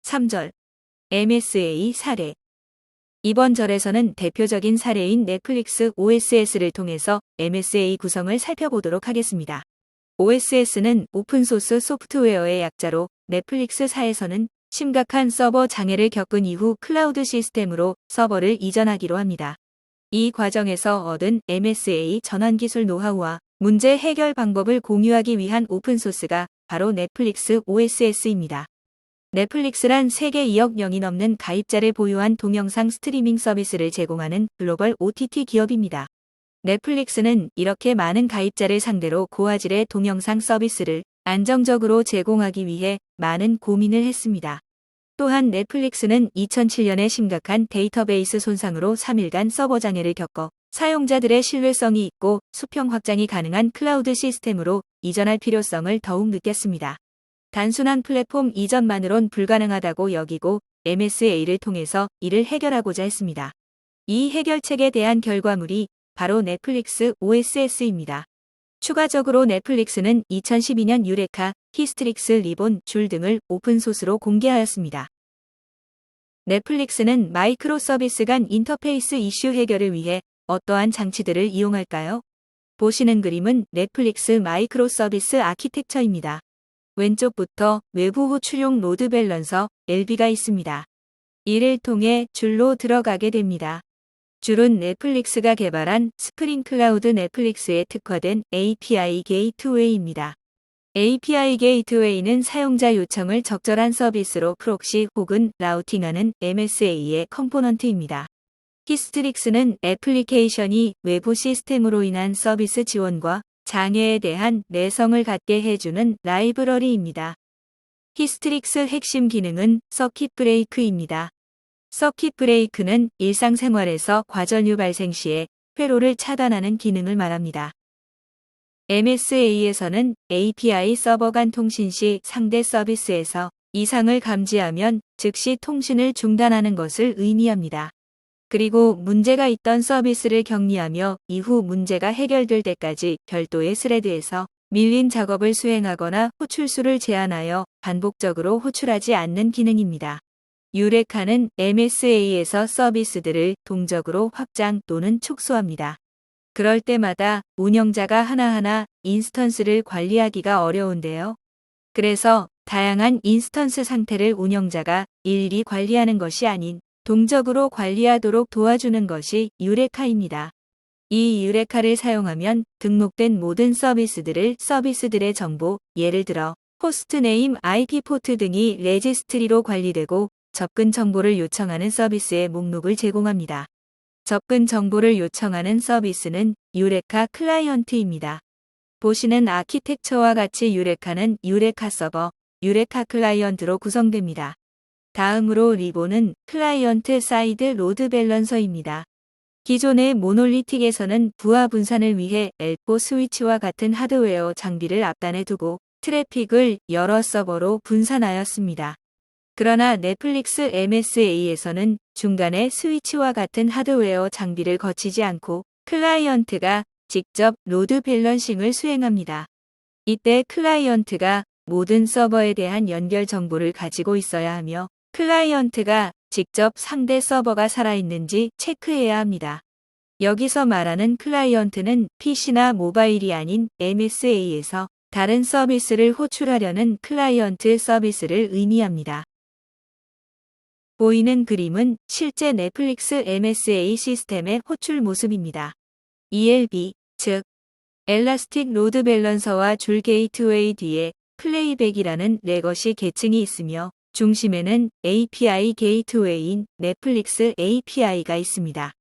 3절 MSA 사례. 이번 절에서는 대표적인 사례인 넷플릭스 OSS를 통해서 MSA 구성을 살펴보도록 하겠습니다. OSS는 오픈소스 소프트웨어의 약자로 넷플릭스사에서는 심각한 서버 장애를 겪은 이후 클라우드 시스템으로 서버를 이전하기로 합니다. 이 과정에서 얻은 MSA 전환 기술 노하우와 문제 해결 방법을 공유하기 위한 오픈소스가 바로 넷플릭스 OSS입니다. 넷플릭스란 세계 2억 명이 넘는 가입자를 보유한 동영상 스트리밍 서비스를 제공하는 글로벌 OTT 기업입니다. 넷플릭스는 이렇게 많은 가입자를 상대로 고화질의 동영상 서비스를 안정적으로 제공하기 위해 많은 고민을 했습니다. 또한 넷플릭스는 2007년에 심각한 데이터베이스 손상으로 3일간 서버 장애를 겪어 사용자들의 신뢰성이 있고 수평 확장이 가능한 클라우드 시스템으로 이전할 필요성을 더욱 느꼈습니다. 단순한 플랫폼 이전만으론 불가능하다고 여기고 MSA를 통해서 이를 해결하고자 했습니다. 이 해결책에 대한 결과물이 바로 넷플릭스 OSS입니다. 추가적으로 넷플릭스는 2012년 유레카, 히스트릭스 리본, 줄 등을 오픈소스로 공개하였습니다. 넷플릭스는 마이크로 서비스 간 인터페이스 이슈 해결을 위해 어떠한 장치들을 이용할까요? 보시는 그림은 넷플릭스 마이크로 서비스 아키텍처입니다. 왼쪽부터 외부 호출용 로드 밸런서 LB가 있습니다. 이를 통해 줄로 들어가게 됩니다. 줄은 넷플릭스가 개발한 스프링 클라우드 넷플릭스에 특화된 API 게이트웨이입니다. API 게이트웨이는 사용자 요청을 적절한 서비스로 프록시 혹은 라우팅하는 MSA의 컴포넌트입니다. 히스트릭스는 애플리케이션이 외부 시스템으로 인한 서비스 지원과 장애에 대한 내성을 갖게 해주는 라이브러리입니다. 히스트릭스 핵심 기능은 서킷 브레이크입니다. 서킷 브레이크는 일상생활에서 과전류 발생 시에 회로를 차단하는 기능을 말합니다. MSA에서는 API 서버 간 통신 시 상대 서비스에서 이상을 감지하면 즉시 통신을 중단하는 것을 의미합니다. 그리고 문제가 있던 서비스를 격리하며 이후 문제가 해결될 때까지 별도의 스레드에서 밀린 작업을 수행하거나 호출수를 제한하여 반복적으로 호출하지 않는 기능입니다. 유레카는 MSA에서 서비스들을 동적으로 확장 또는 축소합니다. 그럴 때마다 운영자가 하나하나 인스턴스를 관리하기가 어려운데요. 그래서 다양한 인스턴스 상태를 운영자가 일일이 관리하는 것이 아닌 동적으로 관리하도록 도와주는 것이 유레카입니다. 이 유레카를 사용하면 등록된 모든 서비스들의 정보, 예를 들어 호스트네임, IP 포트 등이 레지스트리로 관리되고 접근 정보를 요청하는 서비스의 목록을 제공합니다. 접근 정보를 요청하는 서비스는 유레카 클라이언트입니다. 보시는 아키텍처와 같이 유레카는 유레카 서버, 유레카 클라이언트로 구성됩니다. 다음으로 리본은 클라이언트 사이드 로드 밸런서입니다. 기존의 모놀리틱에서는 부하 분산을 위해 L4 스위치와 같은 하드웨어 장비를 앞단에 두고 트래픽을 여러 서버로 분산하였습니다. 그러나 넷플릭스 MSA에서는 중간에 스위치와 같은 하드웨어 장비를 거치지 않고 클라이언트가 직접 로드 밸런싱을 수행합니다. 이때 클라이언트가 모든 서버에 대한 연결 정보를 가지고 있어야 하며 클라이언트가 직접 상대 서버가 살아있는지 체크해야 합니다. 여기서 말하는 클라이언트는 PC나 모바일이 아닌 MSA에서 다른 서비스를 호출하려는 클라이언트 서비스를 의미합니다. 보이는 그림은 실제 넷플릭스 MSA 시스템의 호출 모습입니다. ELB, 즉 엘라스틱 로드 밸런서와 줄 게이트웨이 뒤에 플레이백이라는 레거시 계층이 있으며 중심에는 API 게이트웨이인 넷플릭스 API가 있습니다.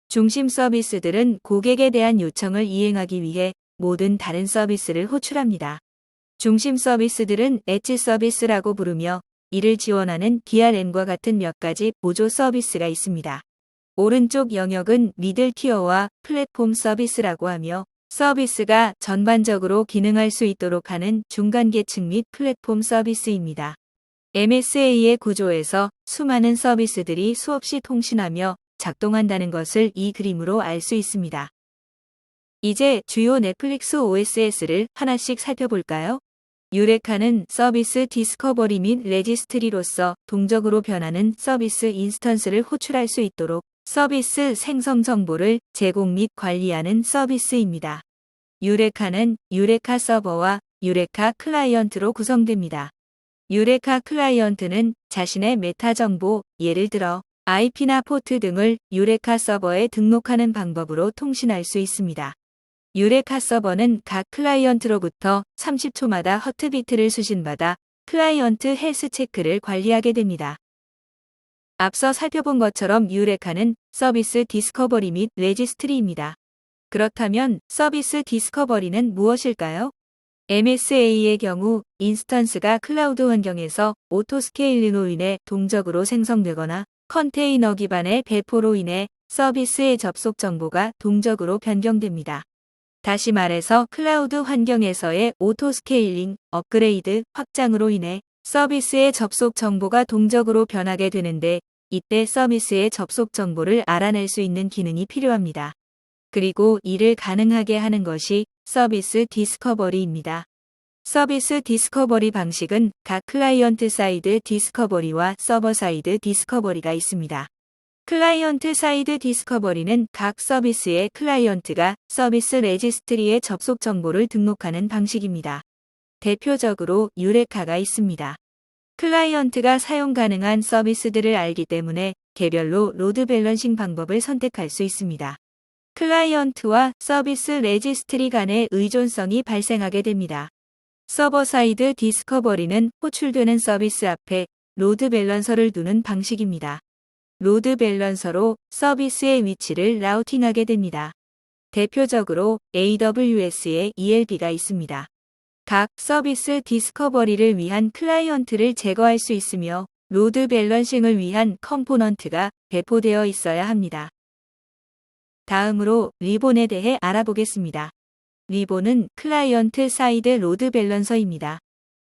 중심 서비스들은 고객에 대한 요청을 이행하기 위해 모든 다른 서비스를 호출합니다. 중심 서비스들은 엣지 서비스라고 부르며 이를 지원하는 DRM과 같은 몇 가지 보조 서비스가 있습니다. 오른쪽 영역은 미들 티어와 플랫폼 서비스라고 하며 서비스가 전반적으로 기능할 수 있도록 하는 중간 계층 및 플랫폼 서비스입니다. MSA의 구조에서 수많은 서비스들이 수없이 통신하며 작동한다는 것을 이 그림으로 알 수 있습니다. 이제 주요 넷플릭스 OSS를 하나씩 살펴볼까요? 유레카는 서비스 디스커버리 및 레지스트리로서 동적으로 변하는 서비스 인스턴스를 호출할 수 있도록 서비스 생성 정보를 제공 및 관리하는 서비스입니다. 유레카는 유레카 서버와 유레카 클라이언트로 구성됩니다. 유레카 클라이언트는 자신의 메타 정보, 예를 들어 IP나 포트 등을 유레카 서버에 등록하는 방법으로 통신할 수 있습니다. 유레카 서버는 각 클라이언트로부터 30초마다 허트비트를 수신받아 클라이언트 헬스 체크를 관리하게 됩니다. 앞서 살펴본 것처럼 유레카는 서비스 디스커버리 및 레지스트리입니다. 그렇다면 서비스 디스커버리는 무엇일까요? MSA의 경우 인스턴스가 클라우드 환경에서 오토스케일링으로 인해 동적으로 생성되거나 컨테이너 기반의 배포로 인해 서비스의 접속 정보가 동적으로 변경됩니다. 다시 말해서 클라우드 환경에서의 오토스케일링, 업그레이드, 확장으로 인해 서비스의 접속 정보가 동적으로 변하게 되는데 이때 서비스의 접속 정보를 알아낼 수 있는 기능이 필요합니다. 그리고 이를 가능하게 하는 것이 서비스 디스커버리입니다. 서비스 디스커버리 방식은 각 클라이언트 사이드 디스커버리와 서버 사이드 디스커버리가 있습니다. 클라이언트 사이드 디스커버리는 각 서비스의 클라이언트가 서비스 레지스트리에 접속 정보를 등록하는 방식입니다. 대표적으로 유레카가 있습니다. 클라이언트가 사용 가능한 서비스들을 알기 때문에 개별로 로드 밸런싱 방법을 선택할 수 있습니다. 클라이언트와 서비스 레지스트리 간의 의존성이 발생하게 됩니다. 서버 사이드 디스커버리는 호출되는 서비스 앞에 로드 밸런서를 두는 방식입니다. 로드 밸런서로 서비스의 위치를 라우팅하게 됩니다. 대표적으로 AWS에 ELB가 있습니다. 각 서비스 디스커버리를 위한 클라이언트를 제거할 수 있으며 로드 밸런싱을 위한 컴포넌트가 배포되어 있어야 합니다. 다음으로 리본에 대해 알아보겠습니다. 리본은 클라이언트 사이드 로드 밸런서입니다.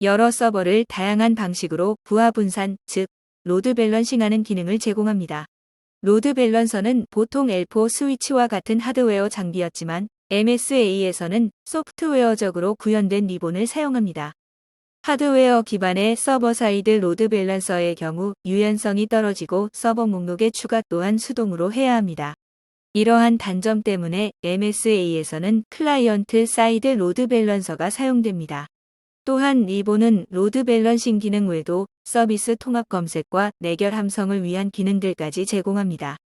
여러 서버를 다양한 방식으로 부하 분산, 즉 로드 밸런싱하는 기능을 제공합니다. 로드 밸런서는 보통 L4 스위치와 같은 하드웨어 장비였지만 MSA에서는 소프트웨어적으로 구현된 리본을 사용합니다. 하드웨어 기반의 서버 사이드 로드 밸런서의 경우 유연성이 떨어지고 서버 목록의 추가 또한 수동으로 해야 합니다. 이러한 단점 때문에 MSA에서는 클라이언트 사이드 로드 밸런서가 사용됩니다. 또한 리본은 로드 밸런싱 기능 외에도 서비스 통합 검색과 내결 함성을 위한 기능들까지 제공합니다.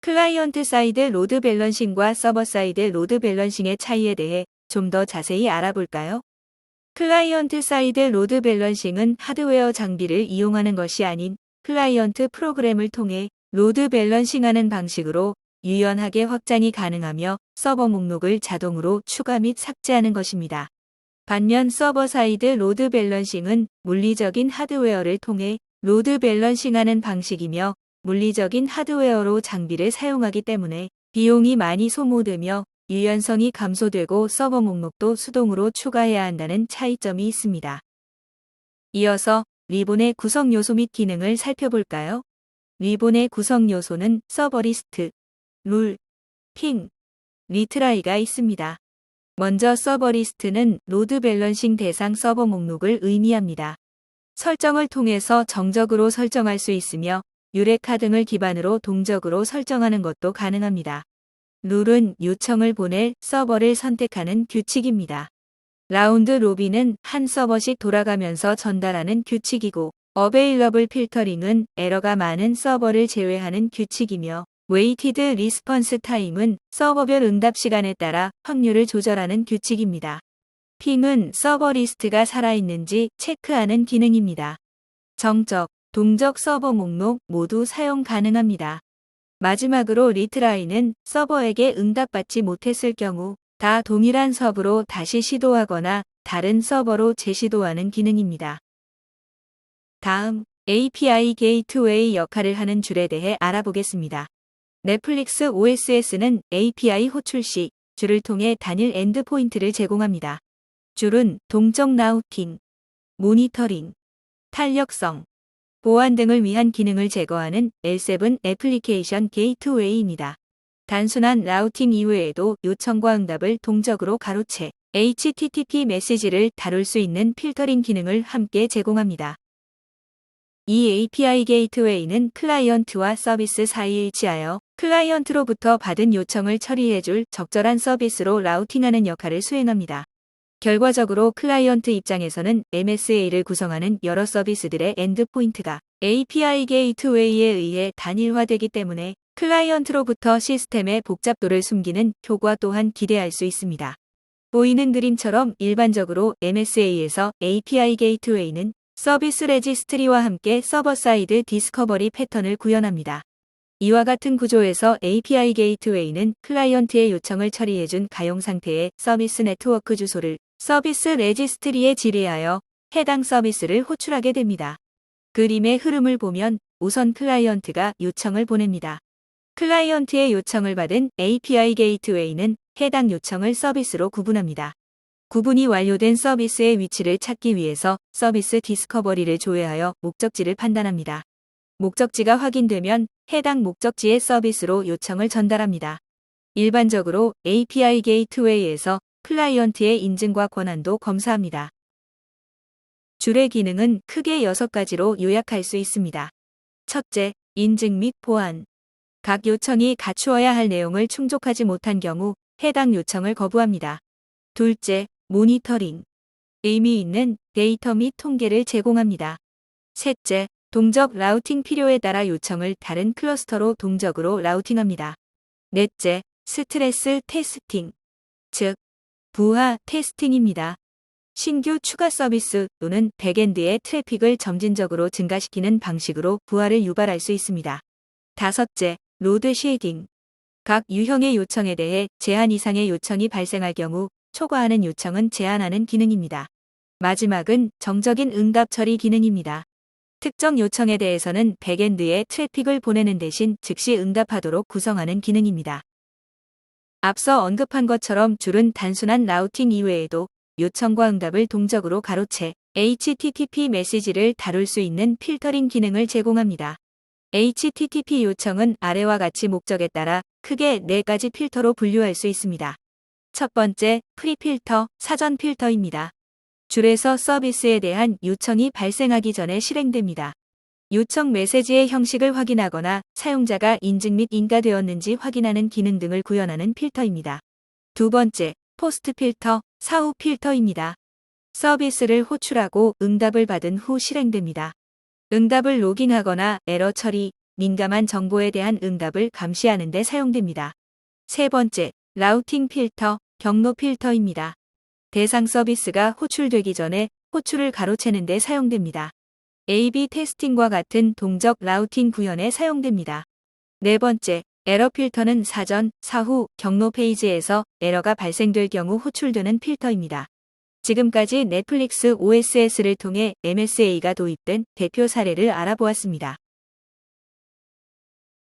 클라이언트 사이드 로드 밸런싱과 서버 사이드 로드 밸런싱의 차이에 대해 좀 더 자세히 알아볼까요? 클라이언트 사이드 로드 밸런싱은 하드웨어 장비를 이용하는 것이 아닌 클라이언트 프로그램을 통해 로드 밸런싱하는 방식으로 유연하게 확장이 가능하며 서버 목록을 자동으로 추가 및 삭제하는 것입니다. 반면 서버 사이드 로드 밸런싱은 물리적인 하드웨어를 통해 로드 밸런싱하는 방식이며 물리적인 하드웨어로 장비를 사용하기 때문에 비용이 많이 소모되며 유연성이 감소되고 서버 목록도 수동으로 추가해야 한다는 차이점이 있습니다. 이어서 리본의 구성 요소 및 기능을 살펴볼까요? 리본의 구성 요소는 서버 리스트, 룰, 핑, 리트라이가 있습니다. 먼저 서버 리스트는 로드 밸런싱 대상 서버 목록을 의미합니다. 설정을 통해서 정적으로 설정할 수 있으며 유레카 등을 기반으로 동적으로 설정하는 것도 가능합니다. 룰은 요청을 보낼 서버를 선택하는 규칙입니다. 라운드 로빈은 한 서버씩 돌아가면서 전달하는 규칙이고 어베일러블 필터링은 에러가 많은 서버를 제외하는 규칙이며 웨이티드 리스폰스 타임은 서버별 응답 시간에 따라 확률을 조절하는 규칙입니다. 핑은 서버 리스트가 살아있는지 체크하는 기능입니다. 정적, 동적 서버 목록 모두 사용 가능합니다. 마지막으로 리트라이는 서버에게 응답받지 못했을 경우 다 동일한 서버로 다시 시도하거나 다른 서버로 재시도하는 기능입니다. 다음, API 게이트웨이 역할을 하는 줄에 대해 알아보겠습니다. 넷플릭스 OSS는 API 호출 시 줄을 통해 단일 엔드포인트를 제공합니다. 줄은 동적 라우팅, 모니터링, 탄력성, 보안 등을 위한 기능을 제거하는 L7 애플리케이션 게이트웨이입니다. 단순한 라우팅 이외에도 요청과 응답을 동적으로 가로채 HTTP 메시지를 다룰 수 있는 필터링 기능을 함께 제공합니다. 이 API 게이트웨이는 클라이언트와 서비스 사이에 위치하여 클라이언트로부터 받은 요청을 처리해줄 적절한 서비스로 라우팅하는 역할을 수행합니다. 결과적으로 클라이언트 입장에서는 MSA를 구성하는 여러 서비스들의 엔드포인트가 API 게이트웨이에 의해 단일화되기 때문에 클라이언트로부터 시스템의 복잡도를 숨기는 효과 또한 기대할 수 있습니다. 보이는 그림처럼 일반적으로 MSA에서 API 게이트웨이는 서비스 레지스트리와 함께 서버 사이드 디스커버리 패턴을 구현합니다. 이와 같은 구조에서 API 게이트웨이는 클라이언트의 요청을 처리해준 가용 상태의 서비스 네트워크 주소를 서비스 레지스트리에 지뢰하여 해당 서비스를 호출하게 됩니다. 그림의 흐름을 보면 우선 클라이언트가 요청을 보냅니다. 클라이언트의 요청을 받은 API 게이트웨이는 해당 요청을 서비스로 구분합니다. 구분이 완료된 서비스의 위치를 찾기 위해서 서비스 디스커버리를 조회하여 목적지를 판단합니다. 목적지가 확인되면 해당 목적지의 서비스로 요청을 전달합니다. 일반적으로 API 게이트웨이에서 클라이언트의 인증과 권한도 검사합니다. 줄의 기능은 크게 6가지로 요약할 수 있습니다. 첫째, 인증 및 보안. 각 요청이 갖추어야 할 내용을 충족하지 못한 경우 해당 요청을 거부합니다. 둘째, 모니터링. 의미 있는 데이터 및 통계를 제공합니다. 셋째, 동적 라우팅 필요에 따라 요청을 다른 클러스터로 동적으로 라우팅합니다. 넷째, 스트레스 테스팅, 즉 부하 테스팅입니다. 신규 추가 서비스 또는 백엔드의 트래픽을 점진적으로 증가시키는 방식으로 부하를 유발할 수 있습니다. 다섯째, 로드 쉐이딩. 각 유형의 요청에 대해 제한 이상의 요청이 발생할 경우 초과하는 요청은 제한하는 기능입니다. 마지막은 정적인 응답 처리 기능입니다. 특정 요청에 대해서는 백엔드에 트래픽을 보내는 대신 즉시 응답하도록 구성하는 기능입니다. 앞서 언급한 것처럼 줄은 단순한 라우팅 이외에도 요청과 응답을 동적으로 가로채 HTTP 메시지를 다룰 수 있는 필터링 기능을 제공합니다. HTTP 요청은 아래와 같이 목적에 따라 크게 4가지 필터로 분류할 수 있습니다. 첫 번째, 프리필터, 사전 필터입니다. 줄에서 서비스에 대한 요청이 발생하기 전에 실행됩니다. 요청 메시지의 형식을 확인하거나 사용자가 인증 및 인가되었는지 확인하는 기능 등을 구현하는 필터입니다. 두 번째, 포스트 필터, 사후 필터입니다. 서비스를 호출하고 응답을 받은 후 실행됩니다. 응답을 로깅하거나 에러 처리, 민감한 정보에 대한 응답을 감시하는 데 사용됩니다. 세 번째, 라우팅 필터, 경로 필터입니다. 대상 서비스가 호출되기 전에 호출을 가로채는 데 사용됩니다. A/B 테스팅과 같은 동적 라우팅 구현에 사용됩니다. 네 번째, 에러 필터는 사전, 사후, 경로 페이지에서 에러가 발생될 경우 호출되는 필터입니다. 지금까지 넷플릭스 OSS를 통해 MSA가 도입된 대표 사례를 알아보았습니다.